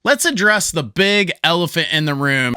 let's address the big elephant in the room.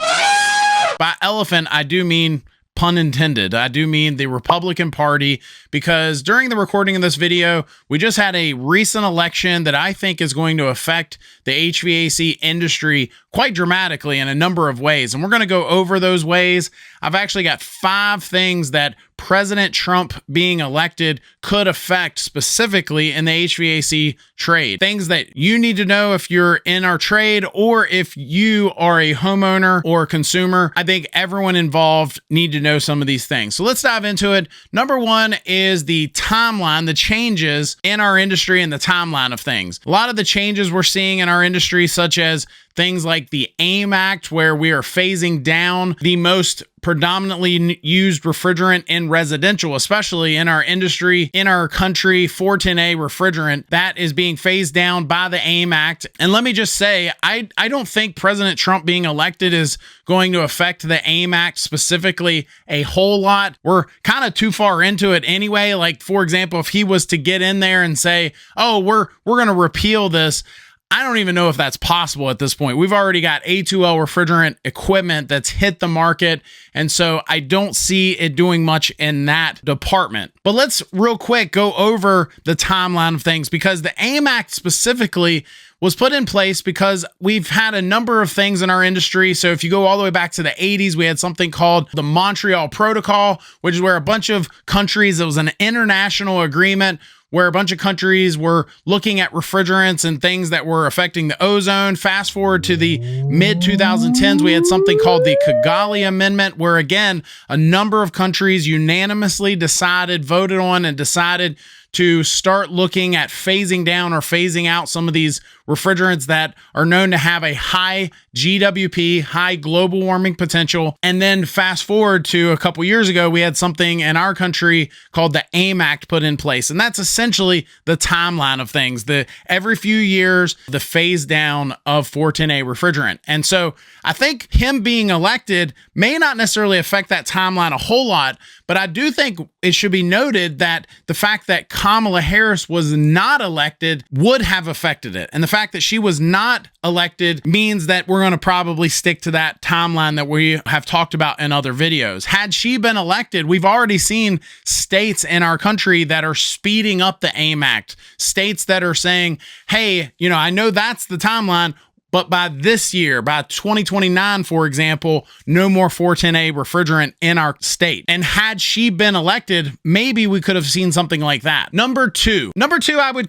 By elephant, I do mean, pun intended, I do mean the Republican Party, because during the recording of this video, we just had a recent election that I think is going to affect the HVAC industry quite dramatically in a number of ways. And we're going to go over those ways. I've actually got 5 things that President Trump being elected could affect specifically in the HVAC trade. Things that you need to know if you're in our trade or if you are a homeowner or consumer. I think everyone involved need to know some of these things. So let's dive into it. Number 1 is the timeline, the changes in our industry and the timeline of things. A lot of the changes we're seeing in our industry, such as things like the AIM Act, where we are phasing down the most predominantly used refrigerant in residential, especially in our industry, in our country, 410A refrigerant, that is being phased down by the AIM Act. And let me just say, I don't think President Trump being elected is going to affect the AIM Act specifically a whole lot. We're kind of too far into it anyway. Like, for example, if he was to get in there and say, oh, we're going to repeal this, I don't even know if that's possible at this point. We've already got A2L refrigerant equipment that's hit the market, and so I don't see it doing much in that department. But let's real quick go over the timeline of things, because the AIM Act specifically was put in place because we've had a number of things in our industry. So if you go all the way back to the 80s, we had something called the Montreal Protocol, which is where a bunch of countries, it was an international agreement where a bunch of countries were looking at refrigerants and things that were affecting the ozone. Fast forward to the mid 2010s, we had something called the Kigali Amendment, where again, a number of countries unanimously voted on and decided to start looking at phasing down or phasing out some of these refrigerants that are known to have a high GWP, high global warming potential. And then fast forward to a couple years ago, we had something in our country called the AIM Act put in place. And that's essentially the timeline of things. Every few years, the phase down of 410A refrigerant. And so I think him being elected may not necessarily affect that timeline a whole lot, but I do think it should be noted that the fact that Kamala Harris was not elected would have affected it. And the fact that she was not elected means that we're going to probably stick to that timeline that we have talked about in other videos. Had she been elected, we've already seen states in our country that are speeding up the AIM Act, states that are saying, hey, I know that's the timeline, but by this year, by 2029, for example, no more 410A refrigerant in our state. And had she been elected, maybe we could have seen something like that. Number two, I would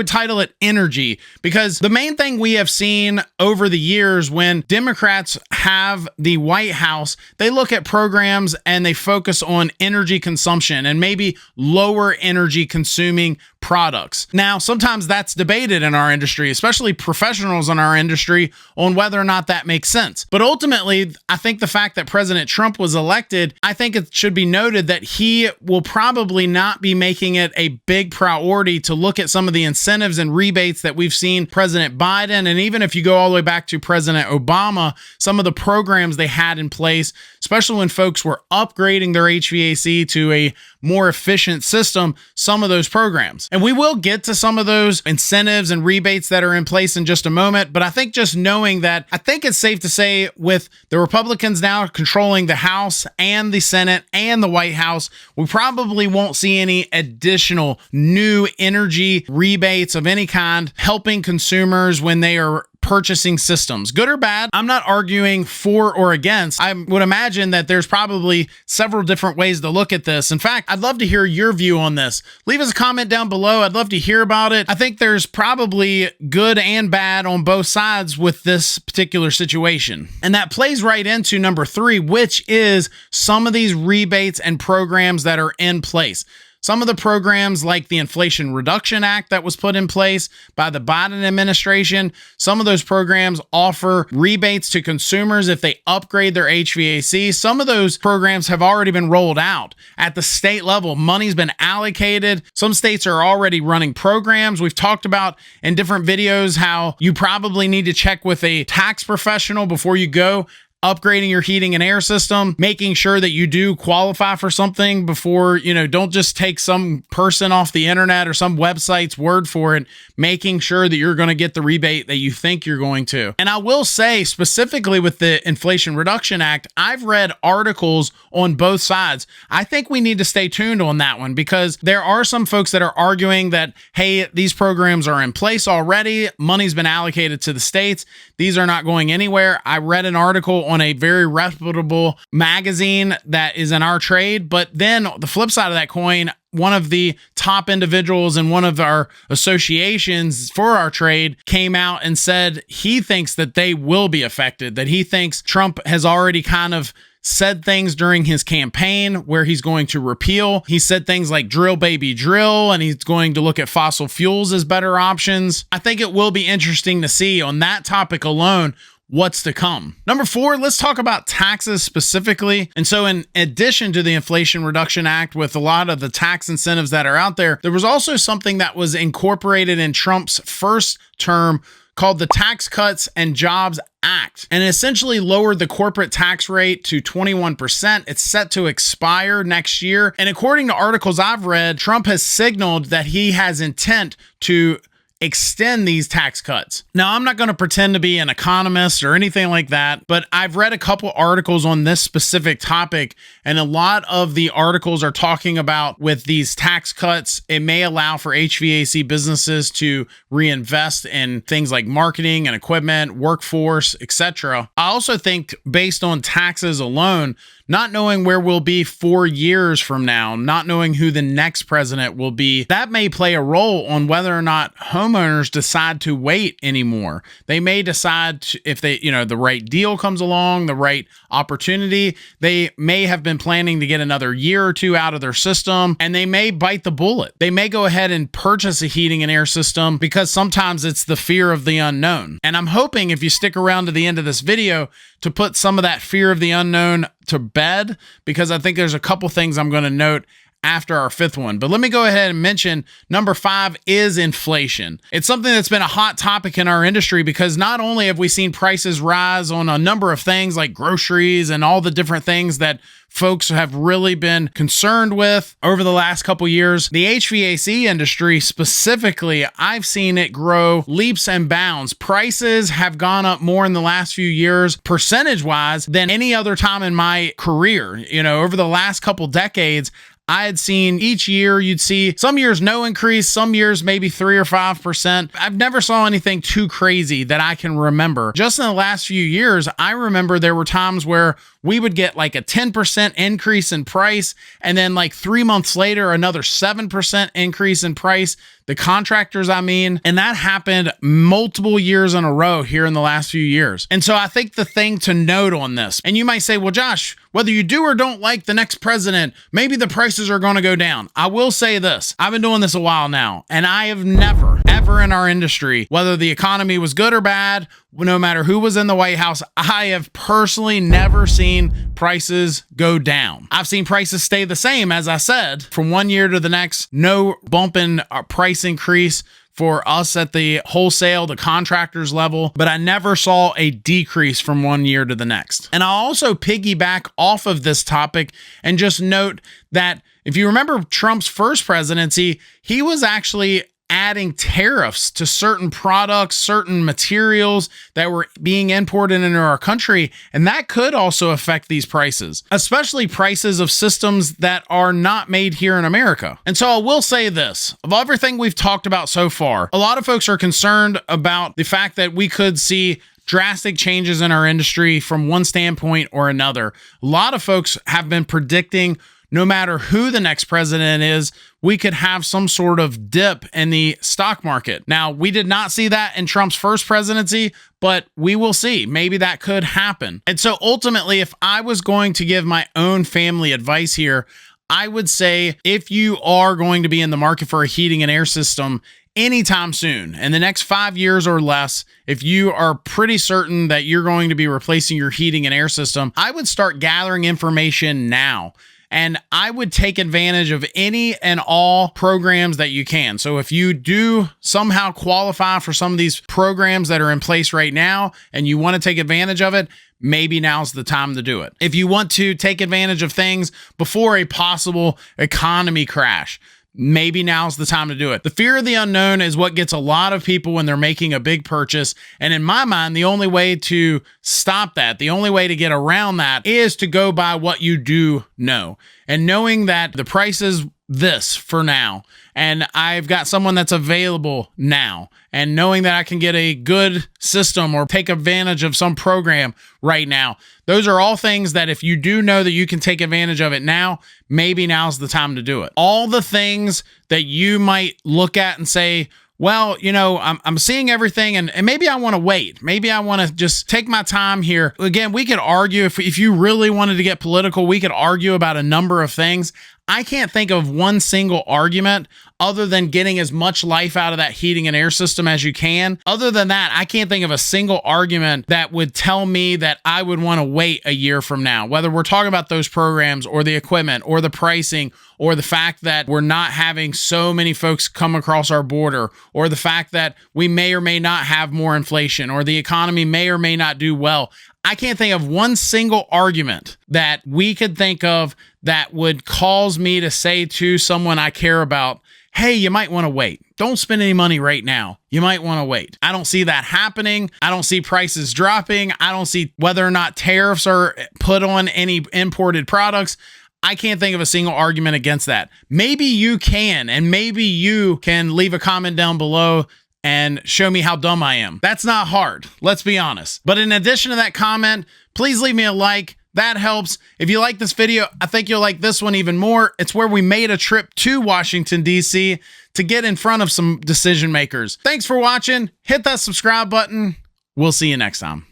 title it energy, because the main thing we have seen over the years when Democrats have the White House, they look at programs and they focus on energy consumption and maybe lower energy consuming products. Now, sometimes that's debated in our industry, especially professionals in our industry, on whether or not that makes sense. But ultimately, I think the fact that President Trump was elected, I think it should be noted that he will probably not be making it a big priority to look at some of the incentives and rebates that we've seen President Biden, and even if you go all the way back to President Obama, some of the programs they had in place, especially when folks were upgrading their HVAC to a more efficient system, some of those programs. And we will get to some of those incentives and rebates that are in place in just a moment. But I think just knowing that, I think it's safe to say with the Republicans now controlling the House and the Senate and the White House, we probably won't see any additional new energy rebates of any kind helping consumers when they are purchasing systems. Good or bad, I'm not arguing for or against. I would imagine that there's probably several different ways to look at this. In fact, I'd love to hear your view on this. Leave us a comment down below. I'd love to hear about it. I think there's probably good and bad on both sides with this particular situation. And that plays right into number 3, which is some of these rebates and programs that are in place. Some of the programs like the Inflation Reduction Act that was put in place by the Biden administration, some of those programs offer rebates to consumers if they upgrade their HVAC. Some of those programs have already been rolled out at the state level. Money's been allocated. Some states are already running programs. We've talked about in different videos how you probably need to check with a tax professional before you go upgrading your heating and air system, making sure that you do qualify for something before, don't just take some person off the internet or some website's word for it, making sure that you're going to get the rebate that you think you're going to. And I will say, specifically with the Inflation Reduction Act, I've read articles on both sides. I think we need to stay tuned on that one, because there are some folks that are arguing that, hey, these programs are in place already. Money's been allocated to the states. These are not going anywhere. I read an article on a very reputable magazine that is in our trade, but then the flip side of that coin, one of the top individuals in one of our associations for our trade came out and said he thinks that they will be affected, that he thinks Trump has already kind of said things during his campaign where he's going to repeal. He said things like drill baby drill, and he's going to look at fossil fuels as better options. I think it will be interesting to see on that topic alone what's to come. Number 4, let's talk about taxes specifically. And so in addition to the Inflation Reduction Act, with a lot of the tax incentives that are out there, there was also something that was incorporated in Trump's first term called the Tax Cuts and Jobs Act, and essentially lowered the corporate tax rate to 21%. It's set to expire next year. And according to articles I've read, Trump has signaled that he has intent to extend these tax cuts. Now, I'm not going to pretend to be an economist or anything like that, but I've read a couple articles on this specific topic, and a lot of the articles are talking about with these tax cuts, it may allow for HVAC businesses to reinvest in things like marketing and equipment, workforce, etc. I also think based on taxes alone, not knowing where we'll be 4 years from now, not knowing who the next president will be, that may play a role on whether or not homeowners decide to wait anymore. They may decide if they, the right deal comes along, the right opportunity, they may have been planning to get another year or two out of their system, and they may bite the bullet. They may go ahead and purchase a heating and air system because sometimes it's the fear of the unknown. And I'm hoping if you stick around to the end of this video to put some of that fear of the unknown to bed, because I think there's a couple things I'm going to note after our 5th one. But let me go ahead and mention number 5 is inflation. It's something that's been a hot topic in our industry, because not only have we seen prices rise on a number of things like groceries and all the different things that folks have really been concerned with over the last couple years, the HVAC industry specifically, I've seen it grow leaps and bounds. Prices have gone up more in the last few years, percentage-wise, than any other time in my career. Over the last couple decades, I had seen each year, you'd see some years no increase, some years maybe 3 or 5%. I've never saw anything too crazy that I can remember. Just in the last few years, I remember there were times where we would get like a 10% increase in price, and then like 3 months later, another 7% increase in price. The contractors, and that happened multiple years in a row here in the last few years. And so I think the thing to note on this, and you might say, well, Josh, whether you do or don't like the next president, maybe the prices are going to go down. I will say this, I've been doing this a while now, and I have never, ever in our industry, whether the economy was good or bad, no matter who was in the White House, I have personally never seen prices go down. I've seen prices stay the same, as I said, from one year to the next, no bump in price increase for us at the wholesale, the contractors level, but I never saw a decrease from one year to the next. And I'll also piggyback off of this topic and just note that if you remember Trump's first presidency, he was actually adding tariffs to certain products, certain materials that were being imported into our country. And that could also affect these prices, especially prices of systems that are not made here in America. And so I will say this, of everything we've talked about so far, a lot of folks are concerned about the fact that we could see drastic changes in our industry from one standpoint or another. A lot of folks have been predicting no matter who the next president is, we could have some sort of dip in the stock market. Now, we did not see that in Trump's first presidency, but we will see. Maybe that could happen. And so ultimately, if I was going to give my own family advice here, I would say if you are going to be in the market for a heating and air system anytime soon, in the next 5 years or less, if you are pretty certain that you're going to be replacing your heating and air system, I would start gathering information now. And I would take advantage of any and all programs that you can. So if you do somehow qualify for some of these programs that are in place right now and you want to take advantage of it, maybe now's the time to do it. If you want to take advantage of things before a possible economy crash, maybe now's the time to do it. The fear of the unknown is what gets a lot of people when they're making a big purchase. And in my mind, the only way to stop that, the only way to get around that is to go by what you do know. And knowing that the price is this for now, and I've got someone that's available now, and knowing that I can get a good system or take advantage of some program right now. Those are all things that if you do know that you can take advantage of it now, maybe now's the time to do it. All the things that you might look at and say, well, you know, I'm seeing everything and maybe I want to wait. Maybe I want to just take my time here. Again, we could argue if you really wanted to get political, we could argue about a number of things. I can't think of one single argument other than getting as much life out of that heating and air system as you can. Other than that, I can't think of a single argument that would tell me that I would want to wait a year from now, whether we're talking about those programs or the equipment or the pricing or the fact that we're not having so many folks come across our border, or the fact that we may or may not have more inflation, or the economy may or may not do well. I can't think of one single argument that we could think of that would cause me to say to someone I care about, hey, you might want to wait. Don't spend any money right now. You might want to wait. I don't see that happening. I don't see prices dropping. I don't see whether or not tariffs are put on any imported products. I can't think of a single argument against that. Maybe you can, and maybe you can leave a comment down below and show me how dumb I am. That's not hard, let's be honest. But in addition to that comment, please leave me a like. That helps. If you like this video, I think you'll like this one even more. It's where we made a trip to Washington, D.C. to get in front of some decision makers. Thanks for watching. Hit that subscribe button. We'll see you next time.